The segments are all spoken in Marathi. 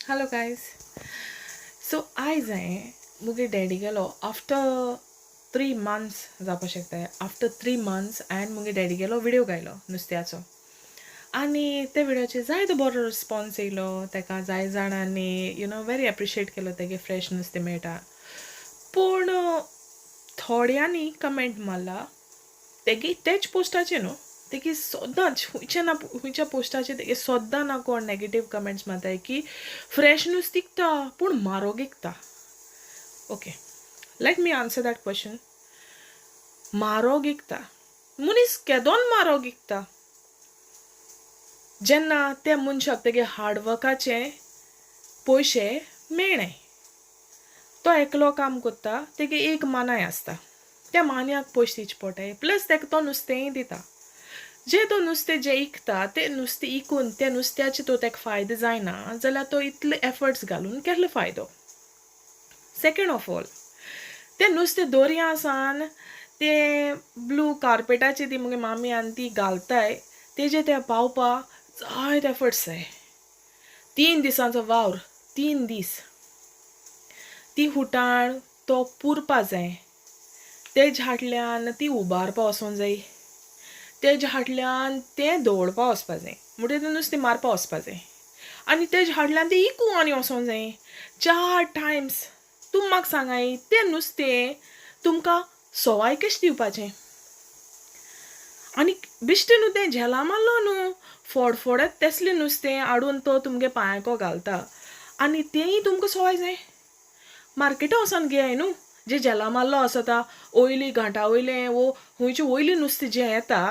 Hello guys. So आयज हांवें मुगे डॅडी गेलो आफ्टर 3 months जावपा शकता. आफ्टर 3 months हांवें मुगे डॅडी गेलो व्हिडिओ घायलो नुस्त्याचो. आनी ते व्हिडिओचेर जायतो बरो रिस्पॉन्स येयलो. ताका जाय जाणांनी व्हेरी एप्रिशिएट केलो तेगे फ्रेश नुस्तें मेळटा. पूण थोड्यांनी कमेंट मारला तेगे तेच पोस्टाचे न्हू तेगे सोदांच खंयच्या पोस्टाचेर तेगे सोदां ना कोण नेगेटीव कमेंट्स मारताय की फ्रेश नुस्तें विकता पूण म्हारग विकता. Okay, let me answer that question. म्हारग विकता मनीस केदोन म्हारग विकता जेन्ना त्या मनशाक तेगे हार्डवर्काचे पयशे मेळनाय. तो एकलो काम करता तेगे एक मानाय आसता, त्या मान्याक पयशे दिवचे पडटाय प्लस ताका तो नुस्तेंय दिता. जे तो नुस्तें जे विकता ते नुस्तें विकून त्या नुस्त्याचे तो ताका फायदो जायना जाल्यार तो इतले एफर्ट्स घालून केल्लो फायदो. सेकंड ऑफ ऑल ते नुस्तें दोर्या सान ते ब्लू कार्पेटाचेर ती मुगे मामी आनी ती घालताय तेजे ते पावपा जायत एफर्ट्स जाय. 3 दिसांचो वावर, 3 दीस ती हुटाण तो पुरपा जाय. तेज हाटल्यान ती उबारपा वचोंक जाय, तेज हाटल्यान तें दवरपा वचपा जाय म्हणटकीर तें नुस्तें मारपा वचपा जाय आनी तेज हाटल्यान तें इकू आनी वचोंक जाय 4 टायम्स. तुम म्हाका सांगाय तें नुस्तें तुमकां सवाय कशें दिवपाचें. आनी बिश्टें न्हू तें झेला मारलो न्हू फोडफोडत तेसलें नुस्तें हाडून तो तुमगे पांयाको घालता आनी तेंय तुमकां सवाय जाय. मार्केटा वचोन घेयाय न्हू जे झेला मारलो आसता ओयली घाटा वयलें वो खंयचें वयलें नुस्तें जें येता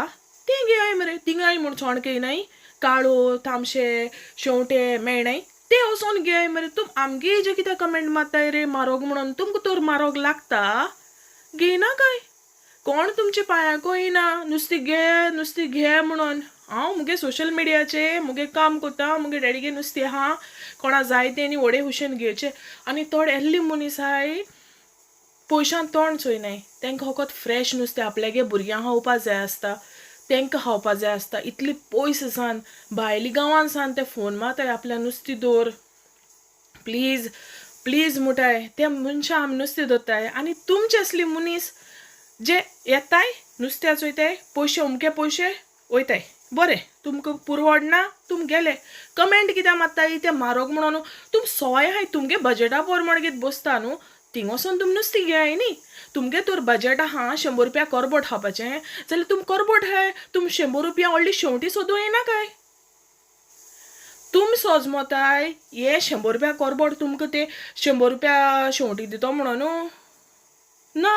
तें घेयाय मरे. तिंगाय म्हूण चोणके येयनाय, काळो तामशे शेवटे मेळनाय ते वचोन घेयाय मरे. तुम आमगे जे कितें कमेंट मारताय रे म्हारग म्हणून तुमकां तर म्हारग लागता घेयना काय. कोण तुमच्या पांयाको येयना नुस्तें घे म्हणून. हांव मुगे सोशल मिडियाचेर मुगे काम कोत्ता मुगे डॅडीगे नुस्तें आहा कोणा जाय तेणी व्हडे हुशेन घेवचे आनी थोडे एहली मनीस आहाय पयशां तोंड चोयनाय. तांकां फकत फ्रेश नुस्तें आपल्यागे भुरग्यांक खावपा जाय आसता, तांकां खावपा जाय आसता. इतली पयस सान भायली गांवान सान ते फोन मारताय आपल्या नुस्तें दवर प्लीज प्लीज मुठाय त्या मनशां आमी नुस्तें दवरताय आनी तुमचे असली मनीस जे येताय नुस्त्या चोयताय पयशे अमके पयशे वयताय. बरें तुमकां पुरवडना तुम गेले कमेंट कित्याक मारताय ते म्हारग म्हणून. तुम सवाय आहाय तुमगे बजेटा पोरमोण कितें बसता न्हू थिंग वचोन तुम नुस्तें घेयाय न्ही. तुमगे तर बजेट आहा 100 रुपया करबोट खावपाचें जाल्यार तुम करबोट हाय तुम 100 रुपया व्हडली शेवटी सोदूं येना काय. तुम सोजमोताय हे 100 रुपया करबोट तुमकां ते 100 रुपया शेवटी दितो म्हणून ना.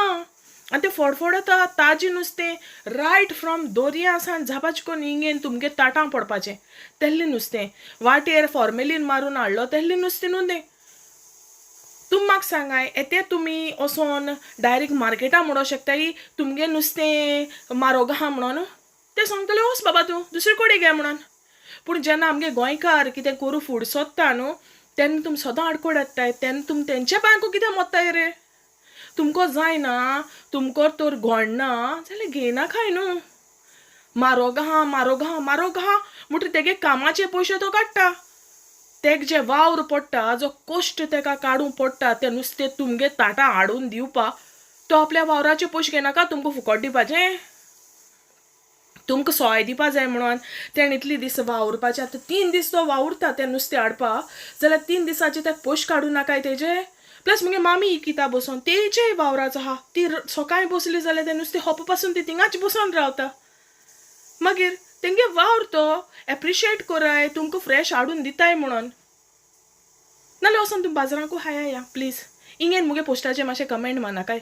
आनी तें फोडफोडता ताजें नुस्तें रायट फ्रॉम दोर्या सान झापाच करून हिंगेन तुमगे ताटां पडपाचें तेल्लें नुस्तें वाटेर फॉर्मेलीन मारून हाडलो तेल्लें नुस्तें न्हू तें. तुम म्हाका सांगाय येते तुमी वचोन डायरेक्ट मार्केटा म्हणूं शकताय तुमगे नुस्तें म्हारग आहा म्हणून ते सांगतले वच बाबा तूं दुसरे कडेन घे म्हणून. पूण जेन्ना आमगे गोंयकार कितें करूं फूड सोदता न्हू तेन्ना तुम सदां आडकोड येताय तेन्ना तुम तेंच्या पांयको कित्याक मोत्ताय रे. तुमको जायना तुमको तर घोडना जाल्यार घेयना काय न्हू. म्हारग आहा म्हारग आहा म्हारग आहा म्हणटकीर तेगे कामाचे पयशे तो काडटा. तेक जे वावर पडटा जो कश्ट तेका काडूं पडटा तें नुस्तें तुमगे ताटां हाडून दिवपा तो आपल्या वावराचे पयशे घेनाका तुमकां फुकट दिवपाचें. तुमकां सवाय दिवपा जाय म्हणून तेणें इतली दीस वावुरपाचें आतां 3 दीस तो वावुरता तें नुस्तें हाडपा जाल्यार 3 दिसाचे ते पयशे काडूं नाकाय तेजे. प्लस मुगे मामी किता बसून तेजेय वावराचो आहा ती सकाळीं बसली जाल्यार तें नुस्तें होप पासून ती थिंगाच बसून रावता. मागीर तेंगे वावर तो एप्रिशिएट कोराय तुमकां फ्रेश हाडून दिताय म्हणून. नाल्यार वचोन तुम बाजाराकू हाया या प्लीज. इंगेन मुगे पोस्टाचेर मातशें कमेंट मारनाकाय.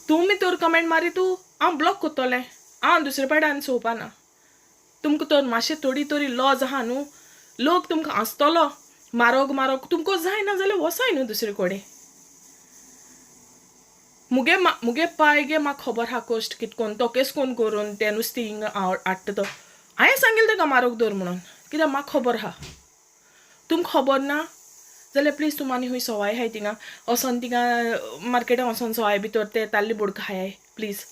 तुमी तर कमेंट मारी तूं हांव ब्लॉक कोत्तोलें हांव दुसरे पावटी चोवपाना. तुमकां तर मातशें थोडी तरी लॉज आहा न्हू. लोक तुमकां हांसतलो म्हारग म्हारग तुमकां जायना जाल्यार वसाय न्हू दुसरे कडेन. मुगे पायगे म्हाका खबर आहा कश्ट कितकोन तो केस कोन करून तें नुस्तें हिंगा हाडटा तो. हांवें सांगिल्लें तेका म्हारग दवर म्हणून कित्याक म्हाका खबर आहा. तुमकां खबर ना जाल्यार प्लीज तुम आनी खंय सवाय आहाय थिंगा वचोन थिंगा मार्केटान वचोन सवाय भितर ते ताल्ली बोडका खायाय प्लीज.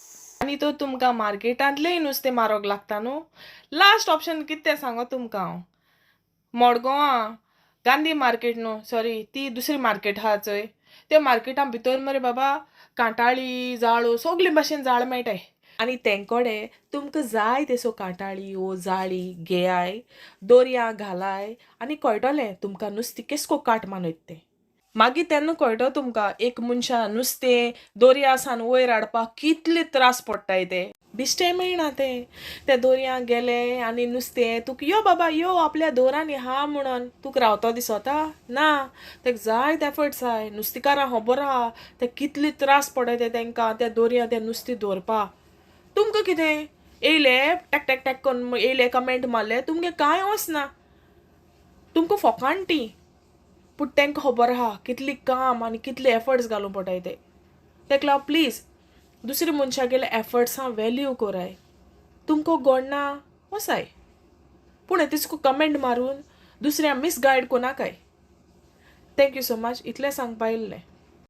आनी तो तुमकां मार्केटांतलेंय नुस्तें म्हारग लागता न्हू लास्ट ऑप्शन कितें तें सांगो तुमकां हांव. मडगांवां गांधी मार्केट न्हू सॉरी ती दुसरी मार्केट आहा चोय त्या मार्केटां भितर मरे बाबा कांटाळी जाळो सगळे भाशेन जाळ मेळटाय आनी तेंकोडे तुमकां जाय तेसो कांटाळी ओ जाळी घेयाय दोरया घालाय आनी कळटोलें तुमकां नुस्तें केसको काट मानयत तें मागीर तेन्ना कळटो तुमकां एक मनशां नुस्तें दोरया सावन वयर हाडपाक कितले त्रास पडटाय ते बिश्टेय मेळना ते दोरयां गेले आनी नुस्तें तुका यो बाबा यो आपल्या दोरांनी हा म्हणून तुका रावतो दिसोता ना तेका जाय एफर्ट्स जाय नुस्तेकारां खबर आहा ते कितले त्रास पडय ते तेंकां त्या दोरया तें नुस्तें दवरपा तुमकां कितें येयले टॅक टॅक टॅक करून येयले कमेंट मारले तुमगे कांय वचना तुमकां फकाण ती पूण तेंकां खबर आहा कितली काम आनी कितले एफर्ट्स घालूं पडटाय ते तेका लागून प्लीज दुसरे मनशां गेले एफर्ट्सां व्हॅल्यू कोराय तुमकां गोडना वसाय पूण तिसको कमेंट मारून दुसऱ्या मिसगायड कोनाकाय थँक्यू सो मच इतलें सांगपा येयल्लें